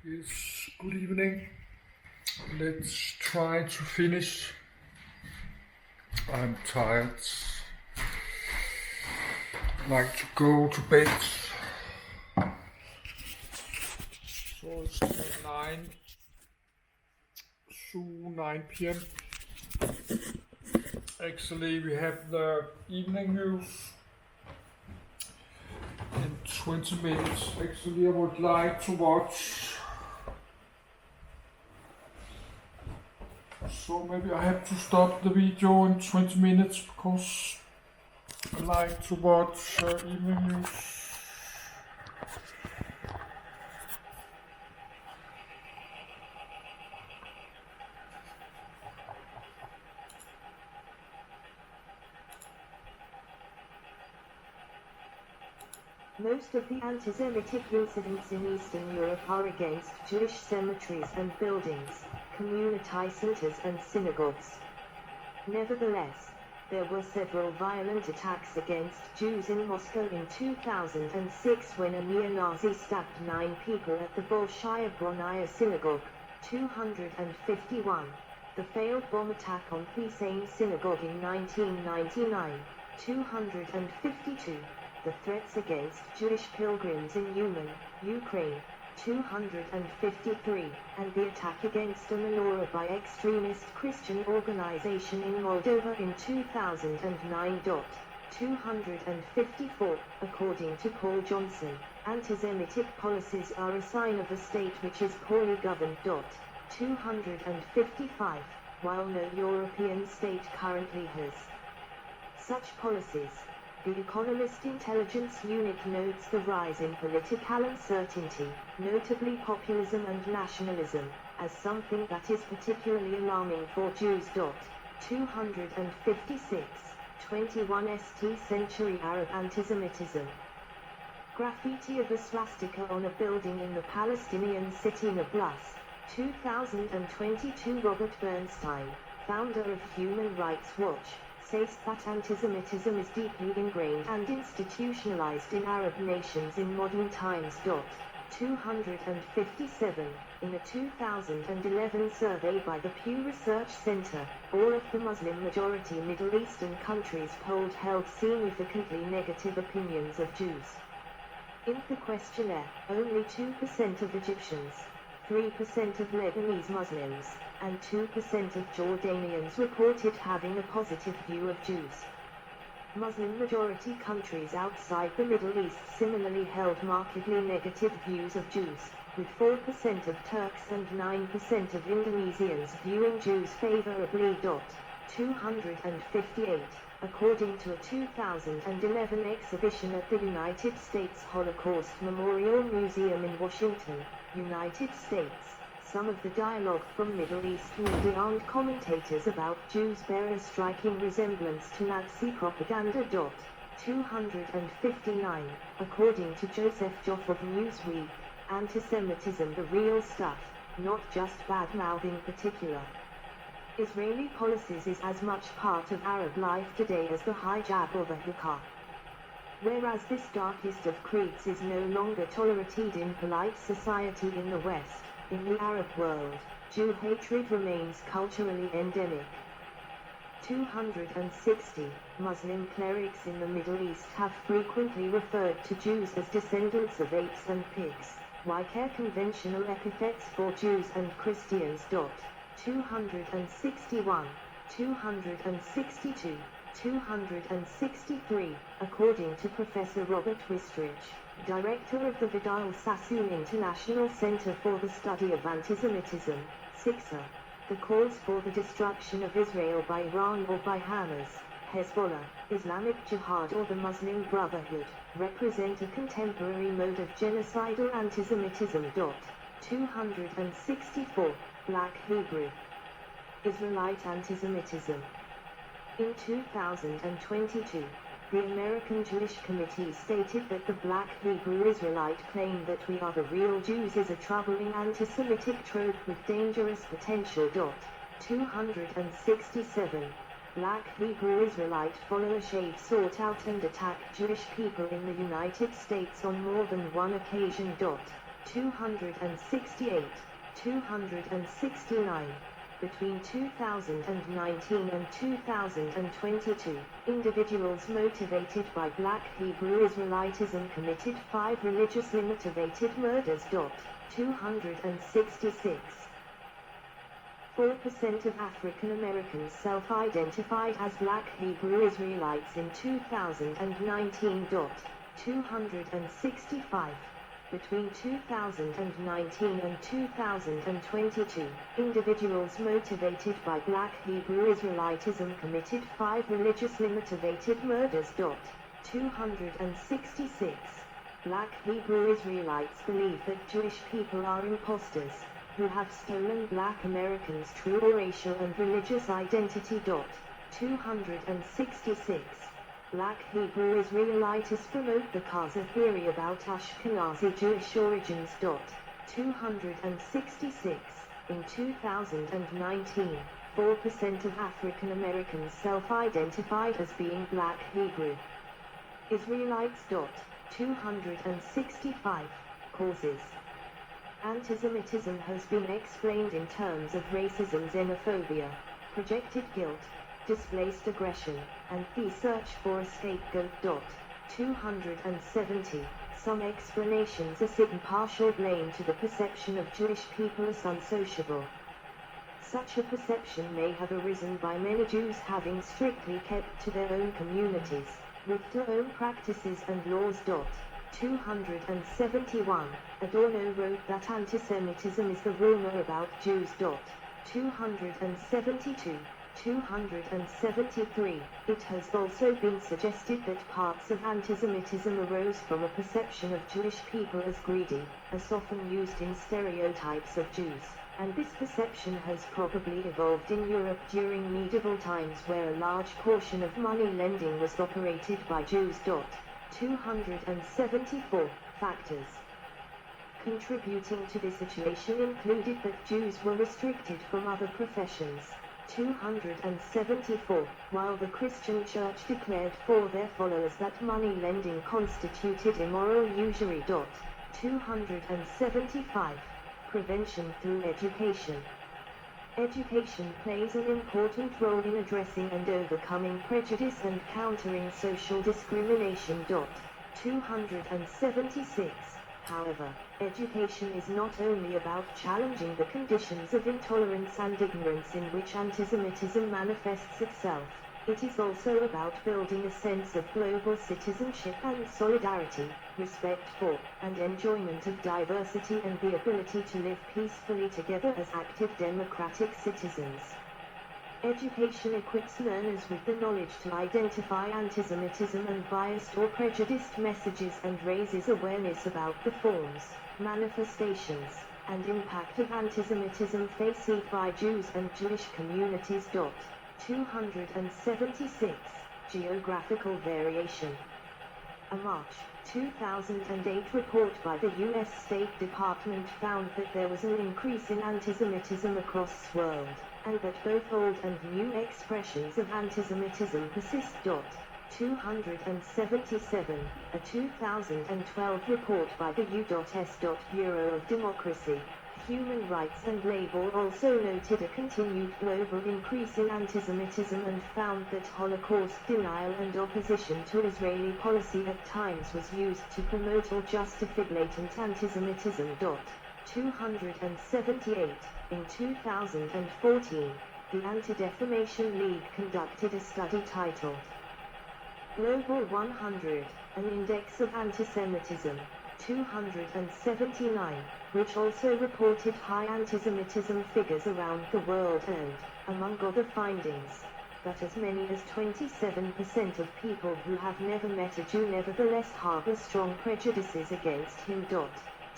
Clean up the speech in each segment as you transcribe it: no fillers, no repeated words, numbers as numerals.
Yes, good evening. Let's try to finish. I'm tired. Like to go to bed. So it's 9 p.m. Actually, we have the evening news in 20 minutes. Actually, I would like to watch. So maybe I have to stop the video in 20 minutes because I like to watch evening news. Most of the anti-Semitic incidents in Eastern Europe are against Jewish cemeteries and buildings, community centers and synagogues. Nevertheless, there were several violent attacks against Jews in Moscow in 2006 when a neo-Nazi stabbed 9 people at the Bolshaya Bronaya synagogue. 251. The failed bomb attack on the same synagogue in 1999. 252. The threats against Jewish pilgrims in Uman, Ukraine. 253, and the attack against a menorah by extremist Christian organization in Moldova in 2009. 254, according to Paul Johnson, anti-Semitic policies are a sign of a state which is poorly governed. 255, while no European state currently has such policies. The Economist Intelligence Unit notes the rise in political uncertainty, notably populism and nationalism, as something that is particularly alarming for Jews. 256, 21st century Arab antisemitism. Graffiti of a swastika on a building in the Palestinian city Nablus. 2022. Robert Bernstein, founder of Human Rights Watch, says that antisemitism is deeply ingrained and institutionalized in Arab nations in modern times. 257. In a 2011 survey by the Pew Research Center, all of the Muslim-majority Middle Eastern countries polled held significantly negative opinions of Jews. In the questionnaire, only 2% of Egyptians, 3% of Lebanese Muslims, and 2% of Jordanians reported having a positive view of Jews. Muslim-majority countries outside the Middle East similarly held markedly negative views of Jews, with 4% of Turks and 9% of Indonesians viewing Jews favorably. 258. According to a 2011 exhibition at the United States Holocaust Memorial Museum in Washington, United States, some of the dialogue from Middle East media and commentators about Jews bear a striking resemblance to Nazi propaganda. 259. According to Joseph Joff of Newsweek, antisemitism the real stuff, not just bad-mouthing particular Israeli policies is as much part of Arab life today as the hijab or the hijab. Whereas this darkest of creeds is no longer tolerated in polite society in the West, in the Arab world, Jew hatred remains culturally endemic. 260. Muslim clerics in the Middle East have frequently referred to Jews as descendants of apes and pigs. Why care conventional epithets for Jews and Christians? 261, 262, 263, according to Professor Robert Wistrich, director of the Vidal Sassoon International Center for the Study of Antisemitism, SICSA, the calls for the destruction of Israel by Iran or by Hamas, Hezbollah, Islamic Jihad or the Muslim Brotherhood, represent a contemporary mode of genocidal antisemitism. 264, Black Hebrew Israelite antisemitism. In 2022, the American Jewish Committee stated that the Black Hebrew Israelite claim that we are the real Jews is a troubling anti-Semitic trope with dangerous potential. 267. Black Hebrew Israelite follower Shave sought out and attacked Jewish people in the United States on more than one occasion. 268, 269. Between 2019 and 2022, individuals motivated by Black Hebrew Israelitism committed 5 religiously motivated murders. 266. 4% of African Americans self-identified as Black Hebrew Israelites in 2019. 265. Between 2019 and 2022, individuals motivated by Black Hebrew Israelitism committed 5 religiously motivated murders. 266. Black Hebrew Israelites believe that Jewish people are imposters, who have stolen Black Americans' true racial and religious identity. 266. Black Hebrew Israelites promote the Kaza theory about Ashkenazi Jewish origins. 266. In 2019, 4% of African Americans self-identified as being Black Hebrew Israelites. 265. Causes. Antisemitism has been explained in terms of racism, xenophobia, projected guilt, displaced aggression, and the search for a scapegoat. 270. Some explanations assign partial blame to the perception of Jewish people as unsociable. Such a perception may have arisen by many Jews having strictly kept to their own communities, with their own practices and laws. 271. Adorno wrote that antisemitism is the rumor about Jews. 272. 273. It has also been suggested that parts of antisemitism arose from a perception of Jewish people as greedy, as often used in stereotypes of Jews, and this perception has probably evolved in Europe during medieval times where a large portion of money lending was operated by Jews. 274. Factors contributing to this situation included that Jews were restricted from other professions. 274. While the Christian Church declared for their followers that money lending constituted immoral usury. 275. Prevention through education. Education plays an important role in addressing and overcoming prejudice and countering social discrimination. 276. However, education is not only about challenging the conditions of intolerance and ignorance in which antisemitism manifests itself, it is also about building a sense of global citizenship and solidarity, respect for, and enjoyment of diversity and the ability to live peacefully together as active democratic citizens. Education equips learners with the knowledge to identify antisemitism and biased or prejudiced messages and raises awareness about the forms, manifestations, and impact of antisemitism faced by Jews and Jewish communities. 276. Geographical variation. A March 2008 report by the U.S. State Department found that there was an increase in antisemitism across the world, and that both old and new expressions of antisemitism persist. 277. A 2012 report by the U.S. Bureau of Democracy, Human Rights and Labor also noted a continued global increase in antisemitism and found that Holocaust denial and opposition to Israeli policy at times was used to promote or justify blatant antisemitism. 278. In 2014, the Anti-Defamation League conducted a study titled Global 100, an Index of Antisemitism, 279, which also reported high antisemitism figures around the world and, among other findings, that as many as 27% of people who have never met a Jew nevertheless harbor strong prejudices against him.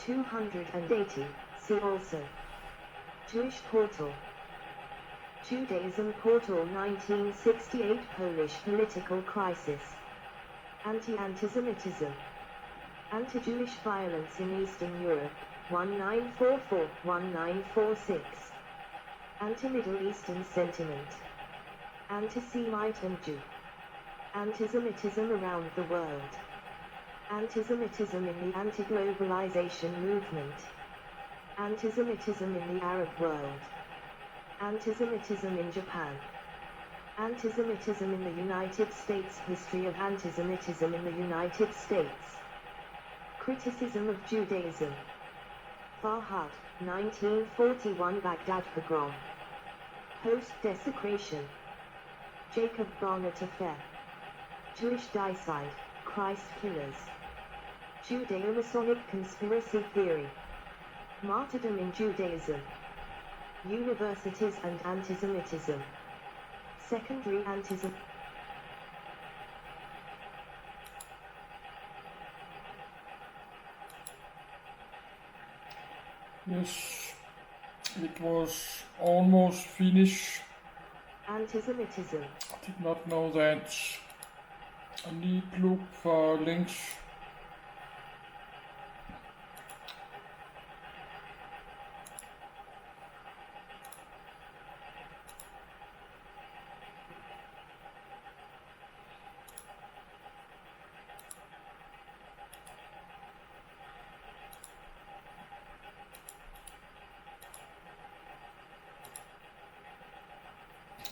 280, see also. Jewish Portal. Judaism Portal 1968 Polish political crisis. Anti-Antisemitism. Anti-Jewish violence in Eastern Europe, 1944-1946. Anti-Middle Eastern sentiment. Anti-Semite and Jew. Antisemitism around the world. Antisemitism in the anti-globalization movement. Antisemitism in the Arab world. Antisemitism in Japan. Antisemitism in the United States. History of antisemitism in the United States. Criticism of Judaism. Farhad, 1941 Baghdad pogrom. Post-desecration. Jacob Barnett affair. Jewish dicide, Christ killers. Judeo-Masonic conspiracy theory. Martyrdom in Judaism. Universities and antisemitism. Secondary antisem. Yes, it was almost finished. Antisemitism. I did not know that. I need look for links.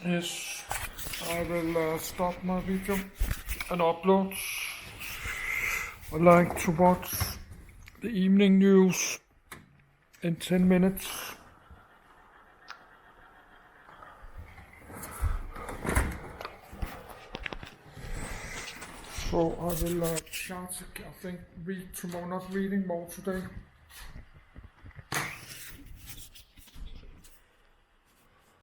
Yes, I will stop my video and upload. I like to watch the evening news in 10 minutes. So I will chat, I think, read tomorrow, not reading more today.